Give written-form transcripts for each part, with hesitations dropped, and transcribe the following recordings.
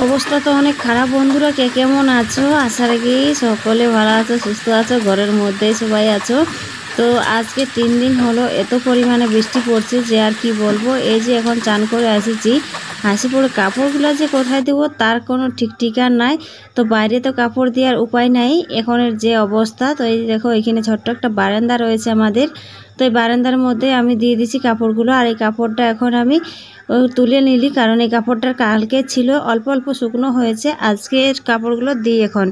অবস্থা তো অনেক খারাপ বন্ধুরা, কে কেমন আছো? আশা রাখি সকলে ভালো আছো, সুস্থ আছো, ঘরের মধ্যেই সবাই আছো। তো আজকে 3 দিন হলো এত পরিমাণে বৃষ্টি পড়ছে যে আর কি বলবো। এই যে এখন চান করে আসিছি, হাসি পড়ে কাপড়গুলো যে কোথায় দেবো তার কোনো ঠিক ঠিকানা নাই। তো বাইরে তো কাপড় দেওয়ার উপায় নাই এখনের যে অবস্থা। তো এই দেখো এখানে ছোট্ট একটা বারান্দা রয়েছে আমাদের, তো এই বারান্দার মধ্যে আমি দিয়ে দিছি কাপড়গুলো। আর এই কাপড়টা এখন আমি তুলে নিলি, কারণ এই কাপড়টার কালকে ছিল অল্প অল্প শুকনো হয়েছে, আজকে কাপড়গুলো দিই এখন।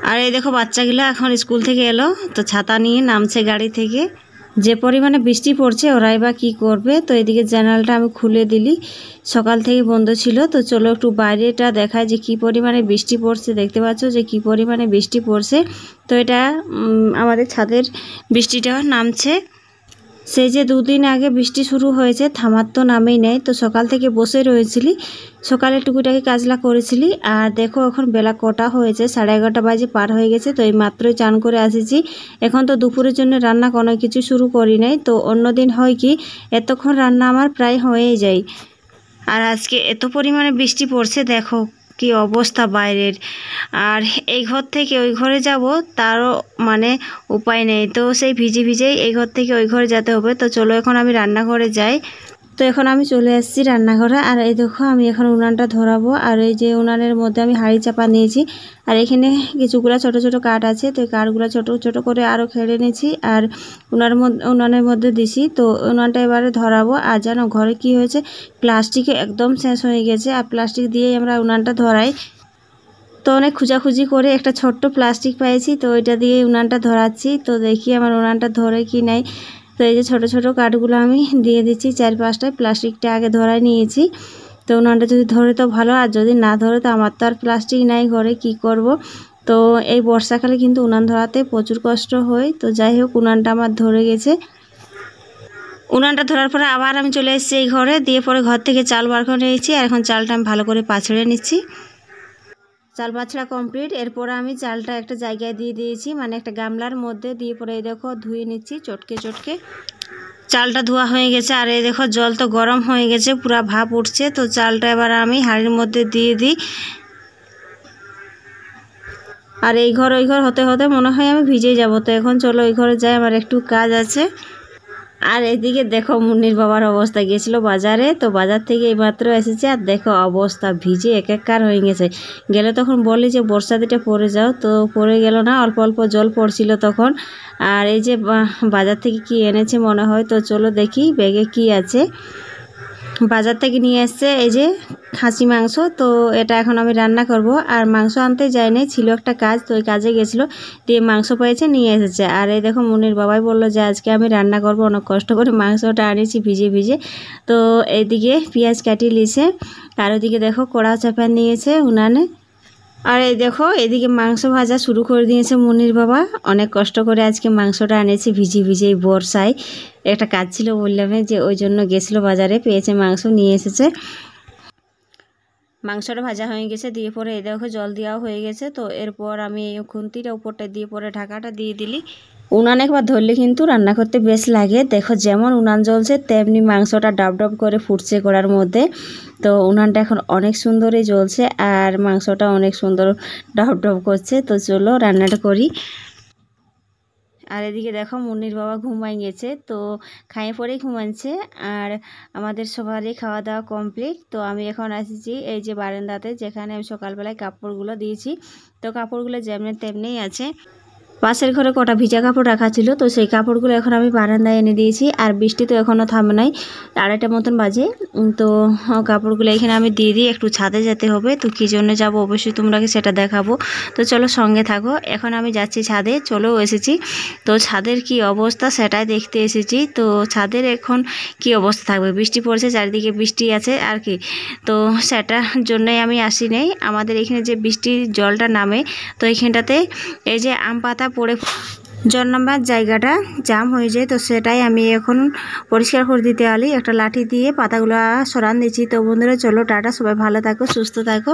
আর এই দেখো বাচ্চাগুলো এখন স্কুল থেকে এলো, তো ছাতা নিয়ে নামছে গাড়ি থেকে। যে পরিমাণে বৃষ্টি পড়ছে ওরাই বা কী করবে। তো এদিকে জানালাটা আমি খুলে দিলি, সকাল থেকে বন্ধ ছিল। তো চলো একটু বাইরেটা দেখায় যে কি পরিমাণে বৃষ্টি পড়ছে। দেখতে পাচ্ছ যে কি পরিমাণে বৃষ্টি পড়ছে। তো এটা আমাদের ছাদের বৃষ্টিটা নামছে। সেই যে 2 দিন আগে বৃষ্টি শুরু হয়েছে, থামার তো নামেই নেই। তো সকাল থেকে বসে রয়েছিলি, সকালে টুকিটাকি কাজলা করেছিলি। আর দেখো এখন বেলা কটা হয়েছে, 11:30 বাজে পার হয়ে গেছে। তো এই মাত্রই চান করে আসিছি। এখন তো দুপুরের জন্য রান্না কোনো কিছু শুরু করি নাই। তো অন্যদিন হয় কি এতক্ষণ রান্না আমার প্রায় হয়েই যায়। আর আজকে এত পরিমাণে বৃষ্টি পড়ছে, দেখো কি অবস্থা বাইরের। আর এই ঘর থেকে ওই ঘরে যাব তারও মানে উপায় নেই। তো সেই ভিজে ভিজেই এই ঘর থেকে ওই ঘরে যেতে হবে। তো চলো এখন আমি রান্নাঘরে যাই। তো এখন আমি চলে আসছি রান্নাঘরে। আর এই দেখো আমি এখন উনানটা ধরাবো। আর এই যে উনানের মধ্যে আমি হাঁড়ি চাপা নিয়েছি। আর এখানে কিছুগুলো ছোট ছোট কাঠ আছে, তো এই কাঠগুলো ছোট ছোট করে আরও খেড়ে নিয়েছি আর উনানের মধ্যে দিছি। তো উনানটা এবারে ধরাবো। আর জানো ঘরে কি হয়েছে, প্লাস্টিকে একদম শেষ হয়ে গেছে। আর প্লাস্টিক দিয়েই আমরা উনানটা ধরাই। তো অনেক খোঁজাখুঁজি করে একটা ছোট্ট প্লাস্টিক পেয়েছি, তো ওইটা দিয়ে উনানটা ধরাচ্ছি। তো দেখি আমার উনানটা ধরে কি নাই। তো এই যে ছোট ছোট কাঠগুলো আমি দিয়ে দিচ্ছি 4-5টায়, প্লাস্টিকটা আগে ধরাই নিয়েছি। তো উনানটা যদি ধরে তো ভালো, আর যদি না ধরে তো আমার তো আর প্লাস্টিক নাই ঘরে, কি করব। তো এই বর্ষাকালে কিন্তু উনান ধরাতে প্রচুর কষ্ট হয়। তো যাই হোক উনানটা আমার ধরে গেছে। উনানটা ধরার পরে আবার আমি চলে এসেছি এই ঘরে, দিয়ে পরে ঘর থেকে চাল বার করে নিয়েছি। আর এখন চালটা আমি ভালো করে পাছড়ে নিচ্ছি। চাল বাছড়া কমপ্লিট। এরপর আমি চালটা একটা জায়গায় দিয়ে দিয়েছি, মানে একটা গামলার মধ্যে দিয়ে পরে এই দেখো ধুয়ে নিচ্ছি চটকে চটকে। চালটা ধোয়া হয়ে গেছে। আর এই দেখো জল তো গরম হয়ে গেছে, পুরা ভাপ উঠছে। তো চালটা এবার আমি হাঁড়ির মধ্যে দিয়ে দিই। আর এই ঘর ওই ঘর হতে হতে মনে হয় আমি ভিজে যাব। তো এখন চলো ওই ঘরে যাই, আমার একটু কাজ আছে। আর এদিকে দেখো মুন্নির বাবার অবস্থা, গিয়েছিল বাজারে, তো বাজার থেকে এইমাত্র এসেছে। আর দেখো অবস্থা ভিজে একাকার হয়ে গেছে। গেলে তখন বলি যে বর্ষা দিতে পড়ে যাও, তো পড়ে গেল না, অল্প অল্প জল পড়ছিল তখন। আর এই যে বাজার থেকে কি এনেছে মনে হয়। তো চলো দেখি ব্যাগে কি আছে। বাজার থেকে নিয়ে এসছে এই যে খাসি মাংস। তো এটা এখন আমি রান্না করব। আর মাংস আনতে যায়নি, ছিল একটা কাজ, তো ওই কাজে গেছিলো, দিয়ে মাংস পেয়েছে নিয়ে এসেছে। আর এই দেখো মুনির বাবাই বললো যে আজকে আমি রান্না করব, অনেক কষ্ট করে মাংসটা আনিছি ভিজে ভিজে। তো এইদিকে পেঁয়াজ কাটিয়ে নিয়েছে। আর ওইদিকে দেখো কড়া চাপা নিয়েছে উনানে। আর এই দেখো এদিকে মাংস ভাজা শুরু করে দিয়েছে মুনির বাবা। অনেক কষ্ট করে আজকে মাংসটা এনেছে ভিজে ভিজে এই বর্ষায়। একটা কাজ ছিল বললাম যে, ওই জন্য গেছিলো বাজারে, পেয়েছে মাংস নিয়ে এসেছে। মাংসটা ভাজা হয়ে গেছে, দিয়ে পরে এই দেখো জল দেওয়াও হয়ে গেছে। তো এরপর আমি এই খুন্তিটা উপরটা দিয়ে পরে ঢাকাটা দিয়ে দিলি। উনান একবার ধরলে কিন্তু রান্না করতে বেশ লাগে। দেখো যেমন উনান জ্বলছে তেমনি মাংসটা ডাব ডাব করে ফুটছে কড়ার মধ্যে। তো উনানটা এখন অনেক সুন্দরই জ্বলছে আর মাংসটা অনেক সুন্দর ডাব ডাব করছে। তো চলো রান্নাটা করি। আর এদিকে দেখো মুন্নির বাবা ঘুমাই গেছে, তো খাইয়ে পরেই ঘুমাচ্ছে। আর আমাদের সবারই খাওয়া দাওয়া কমপ্লিট। তো আমি এখন আসছি এই যে বারান্দাতে, যেখানে আমি সকালবেলায় কাপড়গুলো দিয়েছি। তো কাপড়গুলো যেমনি তেমনিই আছে। পাশের ঘরে কটা ভিজা কাপড় রাখা ছিল, তো সেই কাপড়গুলো এখন আমি বারান্দায় এনে দিয়েছি। আর বৃষ্টি তো এখনও থামে নাই, 2:30 মতন বাজে। তো কাপড়গুলো এখানে আমি দিয়ে দিই, একটু ছাদে যেতে হবে। তো কী জন্য যাবো অবশ্যই তোমরাকে সেটা দেখাবো। তো চলো সঙ্গে থাকো। এখন আমি যাচ্ছি ছাদে, চলেও এসেছি। তো ছাদের কি অবস্থা সেটাই দেখতে এসেছি। তো ছাদের এখন কি অবস্থা থাকবে, বৃষ্টি পড়ছে, চারিদিকে বৃষ্টি আছে আর কি। তো সেটার জন্যই আমি আসি নাই। আমাদের এখানে যে বৃষ্টির জলটা নামে, তো এইখানটাতে এই যে আম পাতা পড়ে জল নামার জায়গাটা জাম হয়ে যায়। তো সেটাই আমি এখন পরিষ্কার করে দিতে আলি, একটা লাঠি দিয়ে পাতাগুলো সরান দিচ্ছি। তো বন্ধুরা চলো টাটা, সবাই ভালো থাকো সুস্থ থাকো।